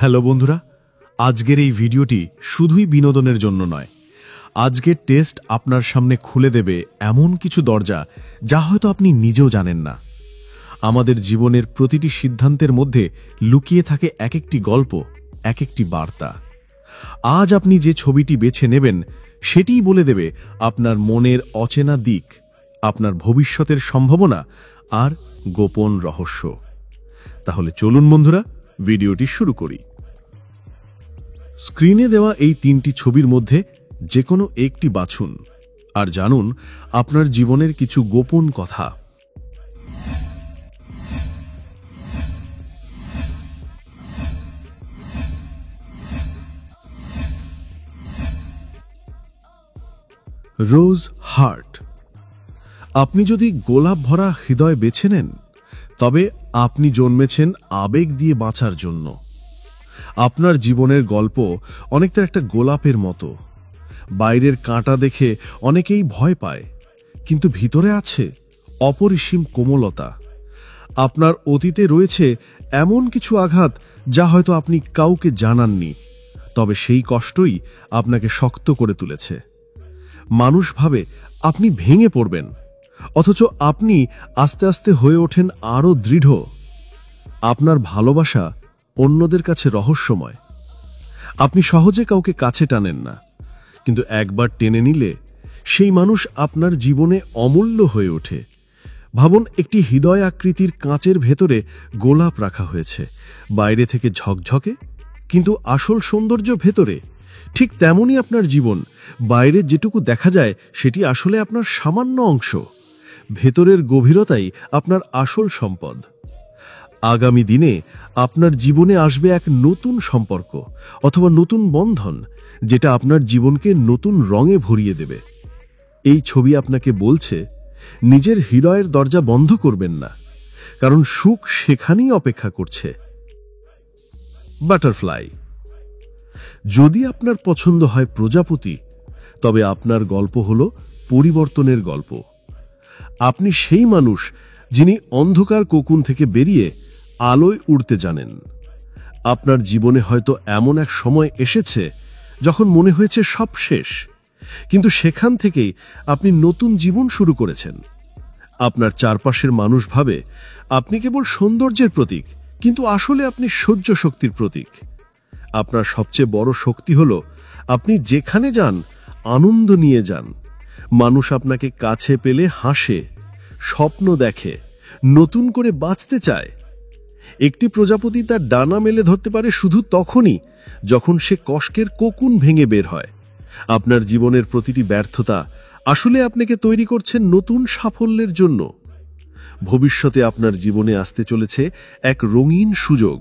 Hello বন্ধুরা, আজকের এই ভিডিওটি শুধুই বিনোদনের জন্য নয়। আজকের টেস্ট আপনার সামনে খুলে দেবে এমন কিছু দরজা যা হয়তো আপনি নিজেও জানেন না। আমাদের জীবনের প্রতিটি সিদ্ধান্তের মধ্যে লুকিয়ে থাকে এক একটি গল্প, এক একটি বার্তা। আজ আপনি যে ছবিটি বেছে নেবেন সেটিই বলে দেবে আপনার মনের অচেনা দিক, আপনার ভবিষ্যতের সম্ভাবনা আর গোপন রহস্য। তাহলে চলুন বন্ধুরা, ভিডিওটি শুরু করি। স্ক্রিনে দেওয়া এই তিনটি ছবির মধ্যে যে কোনো একটি বাছুন আর জানুন আপনার জীবনের কিছু গোপন কথা। রোজ হার্ট। আপনি যদি গোলাপ ভরা হৃদয় বেছে নেন, তবে আপনি জন্মেছেন আবেগ দিয়ে বাঁচার জন্য। আপনার জীবনের গল্প অনেকটা একটা গোলাপের মতো। বাইরের কাঁটা দেখে অনেকেই ভয় পায়, কিন্তু ভিতরে আছে অপরিসীম কোমলতা। আপনার অতীতে রয়েছে এমন কিছু আঘাত যা হয়তো আপনি কাউকে জানাননি, তবে সেই কষ্টই আপনাকে শক্ত করে তুলেছে। মানুষ ভাবে আপনি ভেঙে পড়বেন, অথচ আপনি আস্তে আস্তে হয়ে ওঠেন আরও দৃঢ়। আপনার ভালোবাসা অন্যদের কাছে রহস্যময়। আপনি সহজে কাউকে কাছে টানেন না, কিন্তু একবার টেনে নিলে সেই মানুষ আপনার জীবনে অমূল্য হয়ে ওঠে। ভাবুন, একটি হৃদয় আকৃতির কাঁচের ভেতরে গোলাপ রাখা হয়েছে, বাইরে থেকে ঝকঝকে, কিন্তু আসল সৌন্দর্য ভেতরে। ঠিক তেমনই আপনার জীবন, বাইরে যেটুকু দেখা যায় সেটি আসলে আপনার সামান্য অংশ। ভেতরের গভীরতাই আপনার আসল সম্পদ। আগামী দিনে আপনার জীবনে আসবে এক নতুন সম্পর্ক অথবা নতুন বন্ধন, যেটা আপনার জীবনকে নতুন রঙে ভরিয়ে দেবে। এই ছবি আপনাকে বলছে, নিজের হৃদয়ের দরজা বন্ধ করবেন না, কারণ সুখ সেখানেই অপেক্ষা করছে। বাটারফ্লাই। যদি আপনার পছন্দ হয় প্রজাপতি, তবে আপনার গল্প হলো পরিবর্তনের গল্প। আপনি সেই মানুষ যিনি অন্ধকার কোকুন থেকে বেরিয়ে আলোয় উড়তে জানেন। আপনার জীবনে হয়তো এমন এক সময় এসেছে যখন মনে হয়েছে সব শেষ, কিন্তু সেখান থেকেই আপনি নতুন জীবন শুরু করেছেন। আপনার চারপাশের মানুষ ভাবে আপনি কেবল সৌন্দর্যের প্রতীক, কিন্তু আসলে আপনি সহ্য শক্তির প্রতীক। আপনার সবচেয়ে বড় শক্তি হলো আপনি যেখানে যান আনন্দ নিয়ে যান। মানুষ আপনাকে কাছে পেলে হাসে, স্বপ্ন দেখে, নতুন করে বাঁচতে চায়। একটি প্রজাপতি তার ডানা মেলে ধরতে পারে শুধু তখনই যখন সে কষ্টের কোকুন ভেঙে বের হয়। আপনার জীবনের প্রতিটি ব্যর্থতা আসলে আপনাকে তৈরি করছে নতুন সাফল্যের জন্য। ভবিষ্যতে আপনার জীবনে আসতে চলেছে এক রঙিন সুযোগ,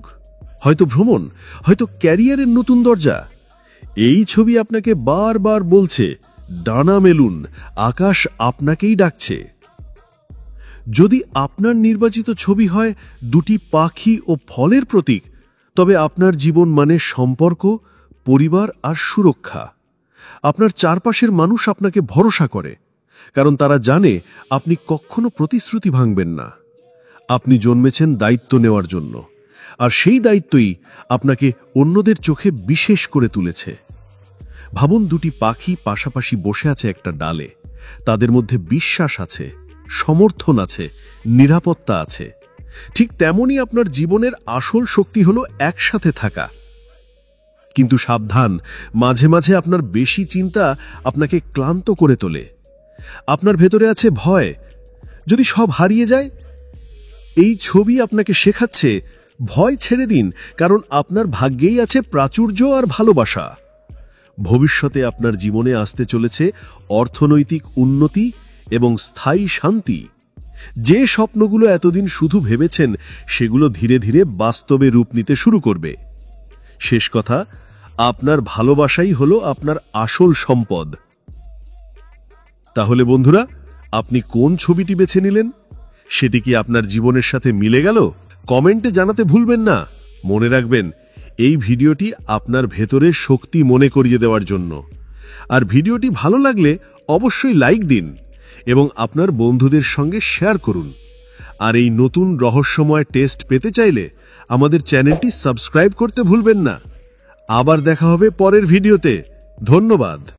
হয়তো ভ্রমণ, হয়তো ক্যারিয়ারের নতুন দরজা। এই ছবি আপনাকে বারবার বলছে, ডানা মেলুন, আকাশ আপনাকেই ডাকছে। যদি আপনার নির্বাচিত ছবি হয় দুটি পাখি ও ফলের প্রতীক, তবে আপনার জীবন মানে সম্পর্ক, পরিবার আর সুরক্ষা। আপনার চারপাশের মানুষ আপনাকে ভরসা করে, কারণ তারা জানে আপনি কখনো প্রতিশ্রুতি ভাঙবেন না। আপনি জন্মেছেন দায়িত্ব নেওয়ার জন্য, আর সেই দায়িত্বই আপনাকে অন্যদের চোখে বিশেষ করে তুলেছে। ভাবুন, দুটি পাখি পাশাপাশি বসে আছে একটা ডালে। তাদের মধ্যে বিশ্বাস আছে, সমর্থন আছে, নিরাপত্তা আছে। ঠিক তেমনই আপনার জীবনের আসল শক্তি হলো একসাথে থাকা। কিন্তু সাবধান, মাঝে মাঝে আপনার বেশি চিন্তা আপনাকে ক্লান্ত করে তোলে। আপনার ভেতরে আছে ভয়, যদি সব হারিয়ে যায়। এই ছবি আপনাকে শেখাচ্ছে, ভয় ছেড়ে দিন, কারণ আপনার ভাগ্যেই আছে প্রাচুর্য আর ভালোবাসা। ভবিষ্যতে আপনার জীবনে আসতে চলেছে অর্থনৈতিক উন্নতি এবং স্থায়ী শান্তি। যে স্বপ্নগুলো এতদিন শুধু ভেবেছেন, সেগুলো ধীরে ধীরে বাস্তবে রূপ নিতে শুরু করবে। শেষ কথা, আপনার ভালোবাসাই হলো আপনার আসল সম্পদ। তাহলে বন্ধুরা, আপনি কোন ছবিটি বেছে নিলেন? সেটি কি আপনার জীবনের সাথে মিলে গেল? কমেন্টে জানাতে ভুলবেন না। মনে রাখবেন, এই ভিডিওটি আপনার ভেতরের শক্তি মনে করিয়ে দেওয়ার জন্য। আর ভিডিওটি ভালো লাগলে অবশ্যই লাইক দিন এবং আপনার বন্ধুদের সঙ্গে শেয়ার করুন। আর এই নতুন রহস্যময় টেস্ট পেতে চাইলে আমাদের চ্যানেলটি সাবস্ক্রাইব করতে ভুলবেন না। আবার দেখা হবে পরের ভিডিওতে। ধন্যবাদ।